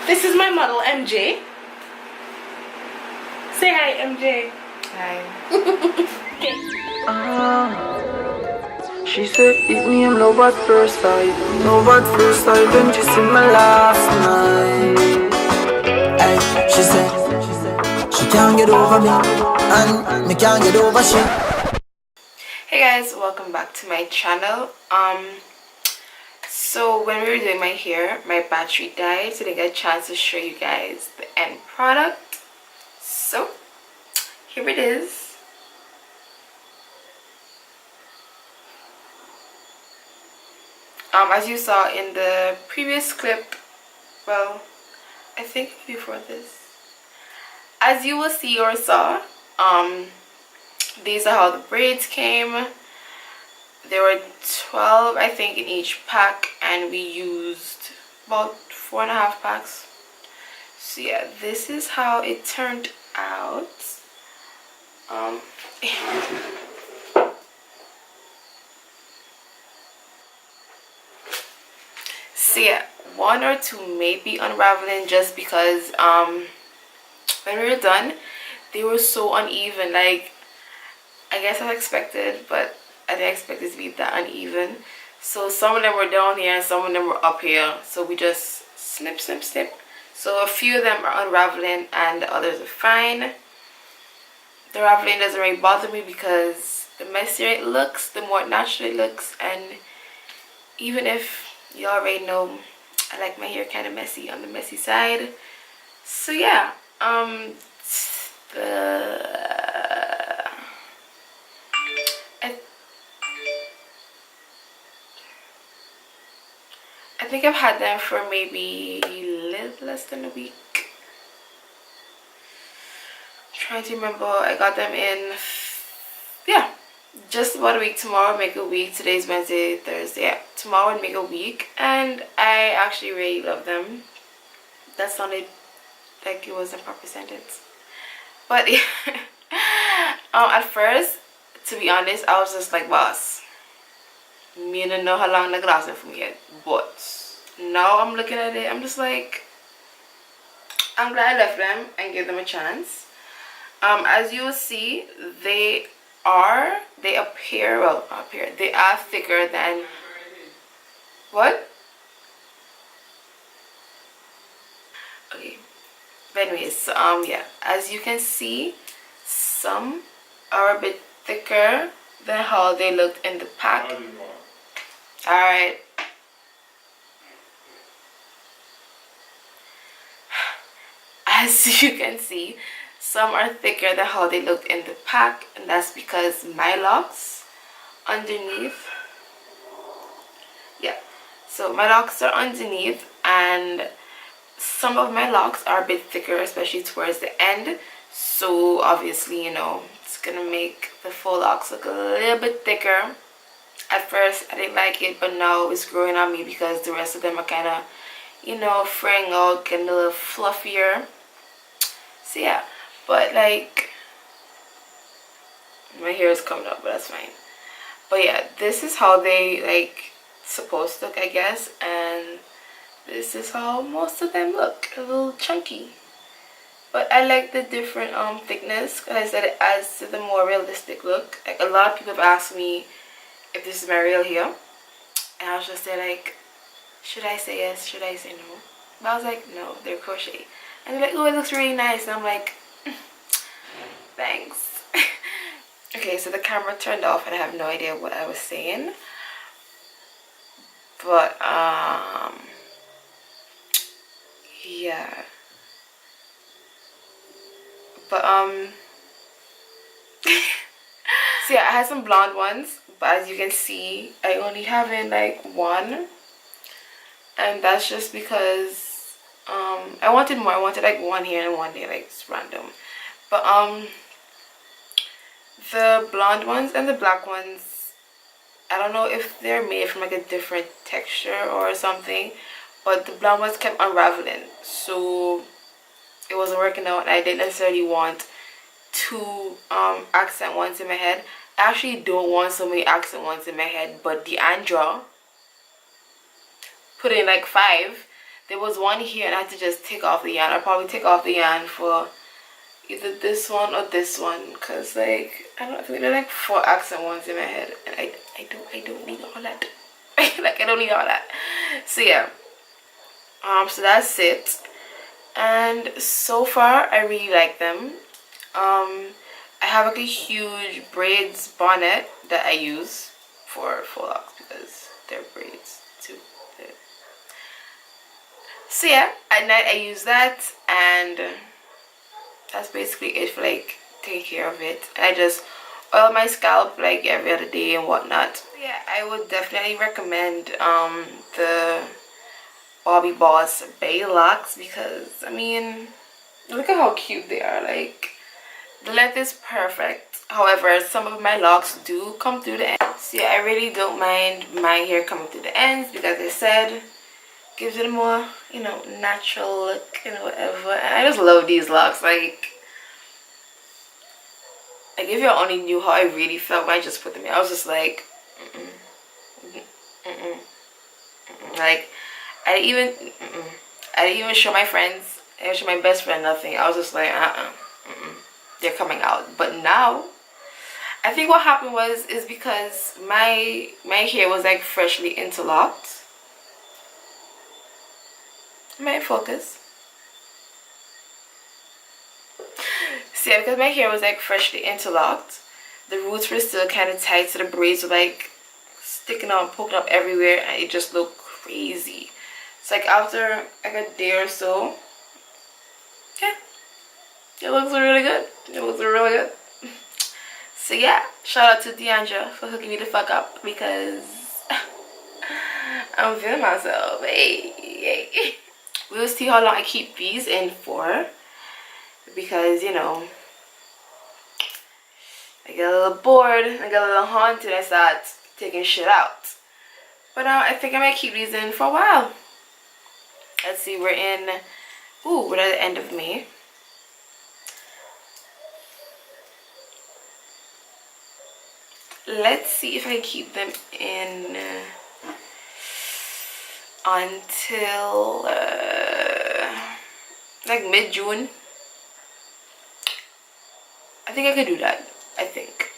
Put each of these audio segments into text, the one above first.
This is my model, MJ. Say hi, MJ. Hi. Okay. She said it me and love at first sight. Love at first sight when she see my last night. Ay, she said she can't get over me, and me can't get over she. Hey guys, welcome back to my channel. So when we were doing my hair, my battery died, so I didn't get a chance to show you guys the end product. So here it is. As you saw in the previous clip, well, I think before this, as you will see or saw, these are how the braids came. There were 12, I think, in each pack, and we used about 4.5 packs. So yeah, this is how it turned out. So yeah, one or two may be unraveling just because when we were done, they were so uneven. Like, I guess I expected, but I didn't expect it to be that uneven. So some of them were down here and some of them were up here, so we just snip snip snip. So a few of them are unraveling and the others are fine. The unraveling doesn't really bother me because the messier it looks, the more natural it looks. And even if you already know I like my hair kind of messy, on the messy side. So yeah, I think I've had them for maybe a little less than a week. I'm trying to remember, I got them in, yeah, just about a week. Tomorrow would make a week. Today's Wednesday, Thursday. Yeah, tomorrow would make a week, and I actually really love them. That sounded like it was a proper sentence, but yeah. At first, to be honest, I was just like, boss, me don't know how long the glass is for me yet. But now I'm looking at it, I'm just like, I'm glad I left them and gave them a chance. As you will see, they appear, well, they are thicker than what? Okay, but anyways, so, yeah, as you can see, some are a bit thicker than how they looked in the pack. Alright, as you can see, some are thicker than how they looked in the pack, and that's because my locks underneath, yeah, so my locks are underneath, and some of my locks are a bit thicker, especially towards the end. So obviously, you know, it's gonna make the full locks look a little bit thicker. At first I didn't like it, but now it's growing on me because the rest of them are kind of, you know, fraying out, getting a little fluffier. So yeah, but like, my hair is coming up, but that's fine. But yeah, this is how they like supposed to look, I guess, and this is how most of them look, a little chunky. But I like the different thickness, because I said it adds to the more realistic look. Like, a lot of people have asked me if this is my real hair, and I was just there like, should I say yes, should I say no? But I was like, no, they're crochet. And they're like, oh, it looks really nice, and I'm like, thanks. Okay, so the camera turned off and I have no idea what I was saying, but yeah, but so yeah, I had some blonde ones, but as you can see, I only have in like one, and that's just because I wanted more. I wanted like one here and one there, like it's random. But the blonde ones and the black ones, I don't know if they're made from like a different texture or something, but the blonde ones kept unraveling, so it wasn't working out, and I didn't necessarily want two accent ones in my head. I actually don't want so many accent ones in my head, but the Andra put in like 5, There was one here and I had to just take off the yarn. I'll probably take off the yarn for either this one or this one, because like I don't think there are like 4 accent ones in my head and I don't need all that. Like I don't need all that. So yeah, so that's it. And so far I really like them. I have like a huge braids bonnet that I use for faux locks because they're braids too. So yeah, at night I use that, and that's basically it for like taking care of it. And I just oil my scalp like every other day and whatnot. Yeah, I would definitely recommend the Bobbi Boss Bae Locs, because I mean, look at how cute they are. Like the length is perfect. However, some of my locks do come through the ends. So yeah, I really don't mind my hair coming through the ends, because I said gives it a more, you know, natural look and whatever. And I just love these locks. Like if you only knew how I really felt when I just put them in, I was just like, like I didn't even show my friends. I didn't show my best friend nothing. I was just like, they're coming out. But now, I think what happened is because my hair was like freshly interlocked. My focus. See, yeah, because my hair was like freshly interlocked, the roots were still kind of tight, so the braids were like sticking out, poking up everywhere, and it just looked crazy. It's like after like a day or so, yeah, it looks really good. It looks really good. So yeah, shout out to Deandra for hooking me the fuck up, because I'm feeling myself. Hey. We'll see how long I keep these in for, because you know, I get a little bored, I get a little haunted, I start taking shit out. But I think I might keep these in for a while. Let's see, we're at the end of May. Let's see if I keep them in until like mid-June. I think I could do that. I think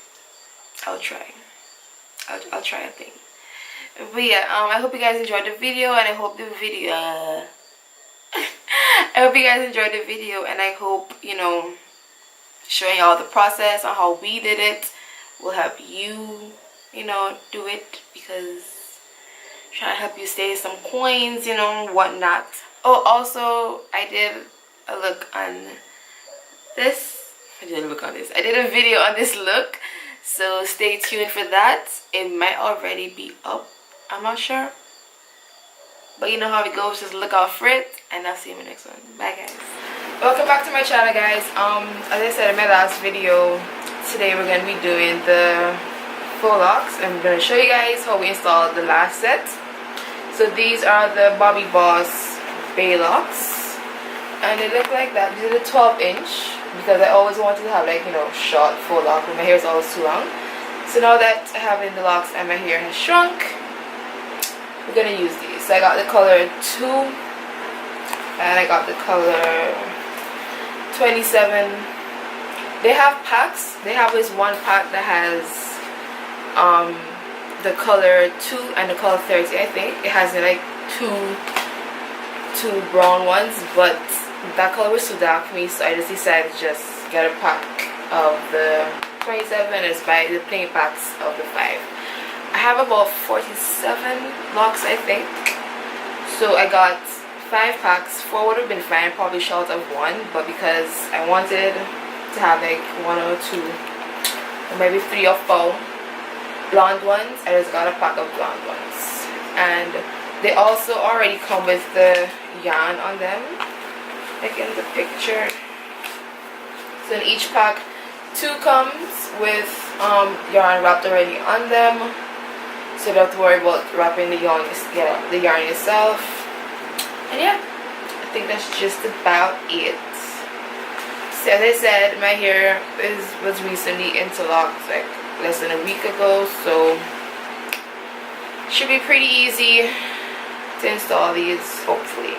I'll try. I'll try a thing. But yeah, I hope you guys enjoyed the video, and I hope the video I hope you guys enjoyed the video, and I hope, you know, showing y'all the process on how we did it will help you, you know, do it, because I'm trying to help you save some coins, you know, whatnot. Oh, also, I did a look on this. I did a video on this look, so stay tuned for that. It might already be up, I'm not sure, but you know how it goes. Just look out for it, and I'll see you in the next one. Bye guys. Welcome back to my channel, guys. As I said in my last video, today we're going to be doing the faux locks, and I'm going to show you guys how we installed the last set. So these are the Bobbi Boss Bae Locs, and they look like that. These are the 12-inch, because I always wanted to have, like, you know, short faux lock, but my hair is always too long. So now that I have it in the locks and my hair has shrunk, we're going to use these. So I got the color 2, and I got the color 27. They have packs. They have this one pack that has the color 2 and the color 30, I think. It has like two brown ones, but that color was too dark for me, so I just decided to just get a pack of the 27 and just buy the plain packs of the 5. I have about 47 locks, I think. So I got 5 packs. 4 would have been fine, probably short of 1, but because I wanted to have like 1 or 2 or maybe 3 or 4 blonde ones, I just got a pack of blonde ones. And they also already come with the yarn on them, like in the picture. So in each pack, 2 comes with yarn wrapped already on them, so you don't have to worry about wrapping the yarn yourself. And yeah, I think that's just about it. So as I said, my hair was recently interlocked like less than a week ago, so should be pretty easy to install these, hopefully.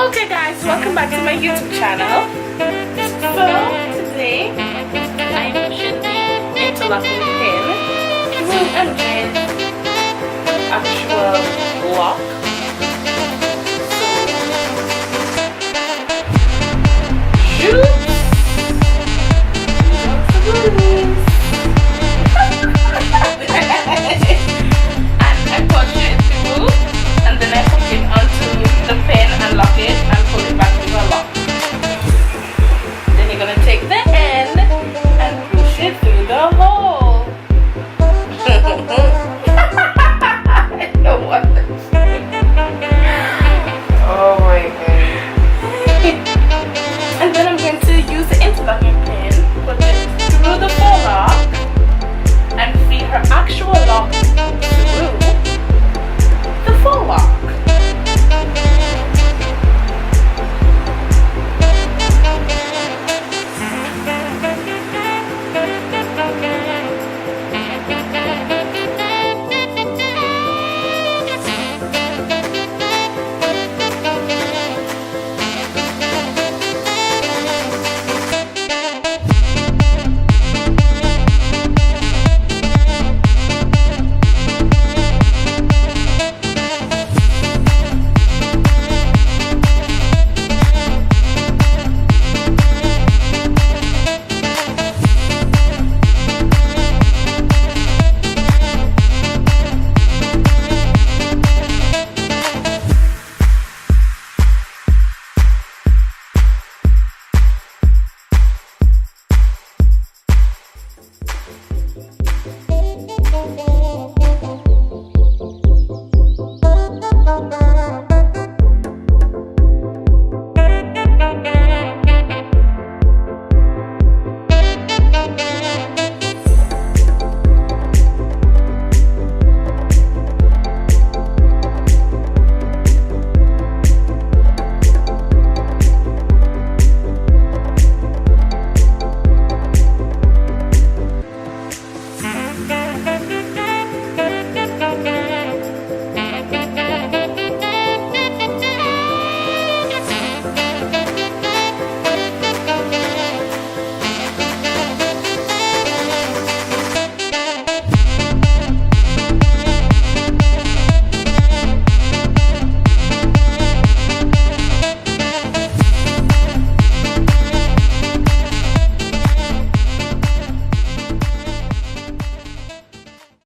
Okay guys, welcome back to my YouTube channel. So today I'm interlocking pin using MJ's actual lock.